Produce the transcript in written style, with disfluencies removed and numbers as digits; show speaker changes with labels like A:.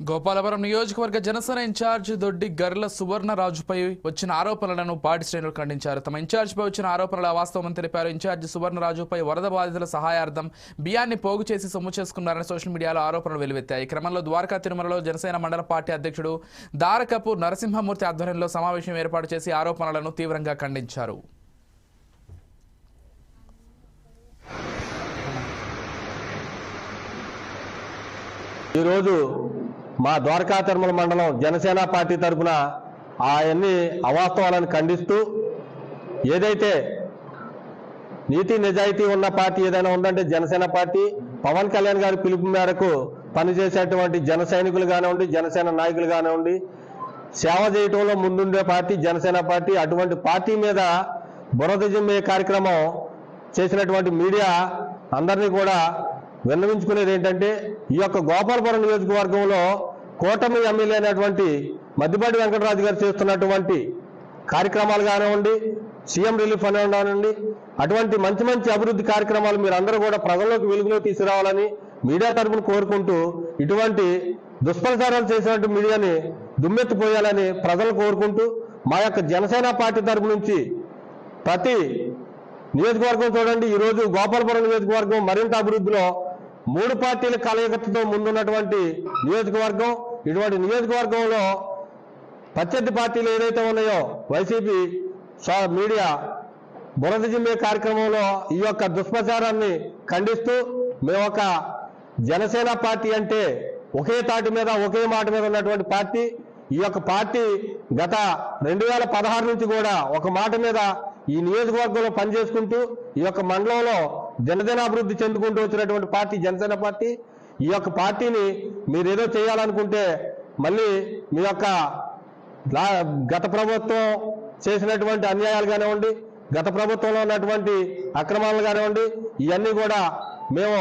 A: గోపాలపురం నియోజకవర్గ జనసేన ఇన్ఛార్జ్ దొడ్డి గర్ల సువర్ణరాజుపై వచ్చిన ఆరోపణలను పార్టీ శ్రేణులు ఖండించారు. తమ ఇన్ఛార్జిపై వచ్చిన ఆరోపణలు అవాస్తవమని తెలిపారు. ఇన్ఛార్జ్ సువర్ణరాజుపై వరద బాధితుల సహాయార్థం బియ్యాన్ని పోగు చేసి సొమ్ము చేసుకున్నారని సోషల్ మీడియాలో ఆరోపణలు వెలువెత్తాయి. ఈ క్రమంలో ద్వారకా తిరుమలలో జనసేన మండల పార్టీ అధ్యక్షుడు దారకపు నరసింహమూర్తి ఆధ్వర్యంలో సమావేశం ఏర్పాటు చేసి ఆరోపణలను తీవ్రంగా ఖండించారు.
B: ఈరోజు మా ద్వారకా తిరుమల మండలం జనసేన పార్టీ తరఫున అవన్నీ అవాస్తవాలను ఖండిస్తూ ఏదైతే నీతి నిజాయితీ ఉన్న పార్టీ ఏదైనా ఉందంటే జనసేన పార్టీ. పవన్ కళ్యాణ్ గారి పిలుపు మేరకు పనిచేసేటువంటి జన సైనికులు కానివ్వండి, జనసేన నాయకులు కానివ్వండి, సేవ చేయటంలో ముందుండే పార్టీ జనసేన పార్టీ. అటువంటి పార్టీ మీద బురద జమ్మే కార్యక్రమం చేసినటువంటి మీడియా అందరినీ కూడా విన్నవించుకునేది ఏంటంటే, ఈ యొక్క గోపాలపురం నియోజకవర్గంలో కూటమి ఎమ్మెల్యే అయినటువంటి మద్దిపాటి వెంకటరాజు గారు చేస్తున్నటువంటి కార్యక్రమాలు కానివ్వండి, సీఎం రిలీఫ్ కానివ్వండి, అటువంటి మంచి మంచి అభివృద్ధి కార్యక్రమాలు మీరు అందరూ కూడా ప్రజల్లోకి వెలుగులో తీసుకురావాలని మీడియా తరఫున కోరుకుంటూ, ఇటువంటి దుష్ప్రచారాలు చేసినట్టు మీడియాని దుమ్మెత్తిపోయాలని ప్రజలు కోరుకుంటూ, మా యొక్క జనసేన పార్టీ తరఫు నుంచి ప్రతి నియోజకవర్గం చూడండి, ఈరోజు గోపాలపురం నియోజకవర్గం మరింత అభివృద్ధిలో 3 పార్టీల కలయికతో ముందున్నటువంటి నియోజకవర్గం. ఇటువంటి నియోజకవర్గంలో ప్రత్యర్థి పార్టీలు ఏదైతే ఉన్నాయో వైసీపీ మీడియా బురద జిమ్మే కార్యక్రమంలో ఈ యొక్క దుష్ప్రచారాన్ని ఖండిస్తూ, మేము ఒక జనసేన పార్టీ అంటే ఒకే తాటి మీద ఒకే మాట మీద ఉన్నటువంటి పార్టీ. ఈ యొక్క పార్టీ గత 2016 నుంచి కూడా ఒక మాట మీద ఈ నియోజకవర్గంలో పనిచేసుకుంటూ ఈ యొక్క మండలంలో దినదినాభివృద్ధి చెందుకుంటూ వచ్చినటువంటి పార్టీ జనసేన పార్టీ. ఈ యొక్క పార్టీని మీరేదో చేయాలనుకుంటే మళ్ళీ మీ యొక్క గత ప్రభుత్వం చేసినటువంటి అన్యాయాలు కానివ్వండి, గత ప్రభుత్వంలో ఉన్నటువంటి అక్రమాలు కానివ్వండి, ఇవన్నీ కూడా మేము